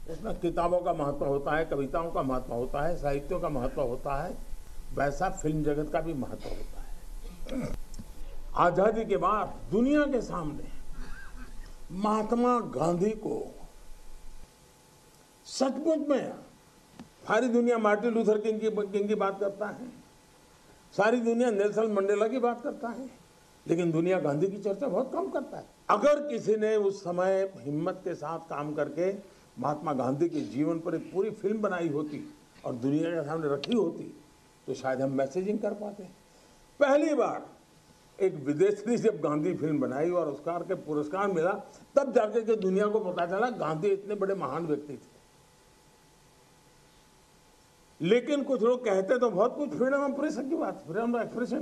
उसमें किताबों का महत्व होता है, कविताओं का महत्व होता है, साहित्यों का महत्व होता है, वैसा फिल्म जगत का भी महत्व होता है। आजादी के बाद दुनिया के सामने महात्मा गांधी को सचमुच में सारी दुनिया मार्टिन लूथर किंग की बात करता है, सारी दुनिया नेल्सन मंडेला की बात करता है, लेकिन दुनिया गांधी की चर्चा बहुत कम करता है। अगर किसी ने उस समय हिम्मत के साथ काम करके महात्मा गांधी के जीवन पर एक पूरी फिल्म बनाई होती और दुनिया के सामने रखी होती तो शायद हम मैसेजिंग कर पाते। पहली बार एक विदेशी जब गांधी फिल्म बनाई और ऑस्कर के पुरस्कार मिला, तब जाके के दुनिया को पता चला गांधी इतने बड़े महान व्यक्ति थे। लेकिन कुछ लोग कहते तो बहुत कुछ फ्रीडम ऑफ एक्सप्रेशन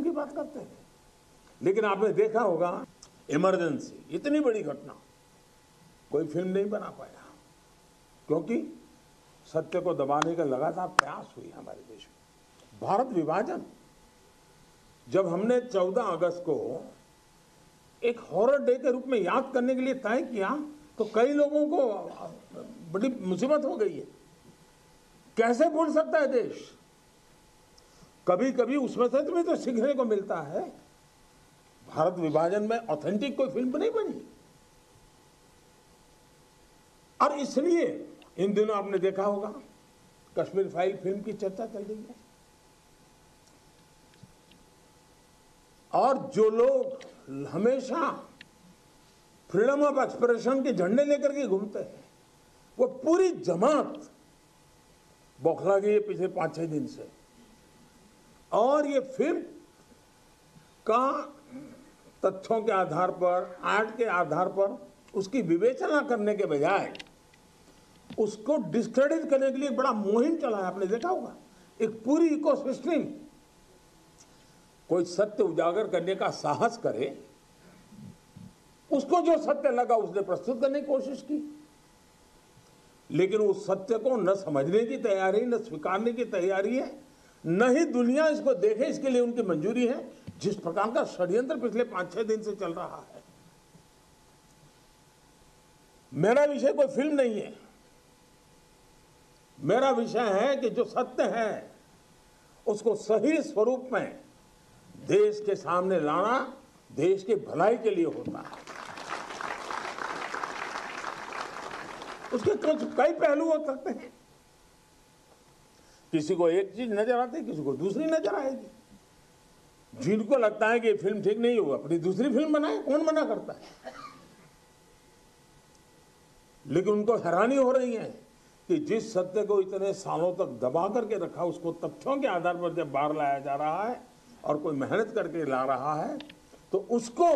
की बात करते हैं, लेकिन आपने देखा होगा इमरजेंसी, इतनी बड़ी घटना, कोई फिल्म नहीं बना पाया, क्योंकि सत्य को दबाने का लगातार प्रयास हुई हमारे देश में। भारत विभाजन, जब हमने 14 अगस्त को एक हॉरर डे के रूप में याद करने के लिए तय किया तो कई लोगों को बड़ी मुसीबत हो गई है। कैसे भूल सकता है देश? कभी कभी उसमें से तुम्हें तो सीखने को मिलता है। भारत विभाजन में ऑथेंटिक कोई फिल्म नहीं बनी, और इसलिए इन दिनों आपने देखा होगा कश्मीर फाइल फिल्म की चर्चा चल रही है। और जो लोग हमेशा फ्रीडम ऑफ एक्सप्रेशन के झंडे लेकर के घूमते हैं, वो पूरी जमात बौखला गई है पिछले 5-6 दिन से। और ये फिल्म का तथ्यों के आधार पर, आर्ट के आधार पर उसकी विवेचना करने के बजाय उसको डिस्क्रेडिट करने के लिए बड़ा मुहिम चला है। आपने देखा होगा एक पूरी इकोसिस्टम, कोई सत्य उजागर करने का साहस करे, उसको जो सत्य लगा उसने प्रस्तुत करने की कोशिश की, लेकिन उस सत्य को न समझने की तैयारी, न स्वीकारने की तैयारी है, न ही दुनिया इसको देखे इसके लिए उनकी मंजूरी है। जिस प्रकार का षड्यंत्र पिछले 5-6 दिन से चल रहा है। मेरा विषय कोई फिल्म नहीं है, मेरा विषय है कि जो सत्य है उसको सही स्वरूप में देश के सामने लाना देश की भलाई के लिए होता है। उसके कई पहलू हो सकते हैं, किसी को एक चीज नजर आती है, किसी को दूसरी नजर आएगी। जिनको लगता है कि ये फिल्म ठीक नहीं होगा अपनी दूसरी फिल्म बनाए, कौन मना करता है? लेकिन उनको हैरानी हो रही है कि जिस सत्य को इतने सालों तक दबा करके रखा, उसको तथ्यों के आधार पर जब बाहर लाया जा रहा है और कोई मेहनत करके ला रहा है तो उसको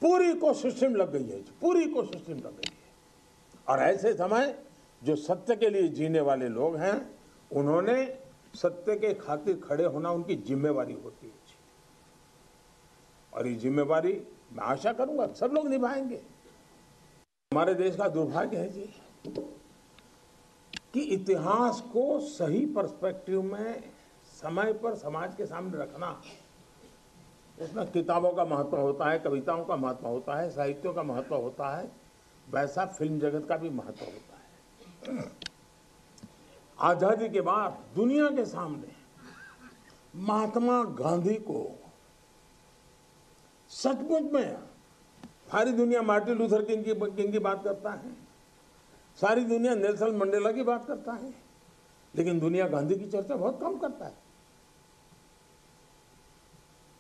पूरी इकोसिस्टम लग गई है, पूरी इकोसिस्टम लग गई है। और ऐसे समय जो सत्य के लिए जीने वाले लोग हैं, उन्होंने सत्य के खातिर खड़े होना उनकी जिम्मेवारी होती है जी। और ये जिम्मेवारी मैं आशा करूंगा सब लोग निभाएंगे। हमारे देश का दुर्भाग्य है जी कि इतिहास को सही पर्सपेक्टिव में समय पर समाज के सामने रखना, उसमें किताबों का महत्व होता है, कविताओं का महत्व होता है, साहित्यों का महत्व होता है, वैसा फिल्म जगत का भी महत्व होता है। आजादी के बाद दुनिया के सामने महात्मा गांधी को सचमुच में सारी दुनिया मार्टिन लूथर किंग की बात करता है, सारी दुनिया नेल्सन मंडेला की बात करता है, लेकिन दुनिया गांधी की चर्चा बहुत कम करता है।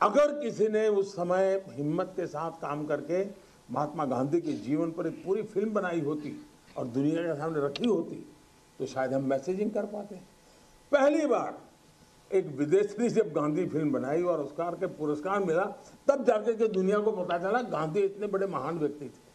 अगर किसी ने उस समय हिम्मत के साथ काम करके महात्मा गांधी के जीवन पर एक पूरी फिल्म बनाई होती और दुनिया के सामने रखी होती तो शायद हम मैसेजिंग कर पाते। पहली बार एक विदेशी जब गांधी फिल्म बनाई और ऑस्कर के पुरस्कार मिला, तब जाके के दुनिया को पता चला गांधी इतने बड़े महान व्यक्ति थे।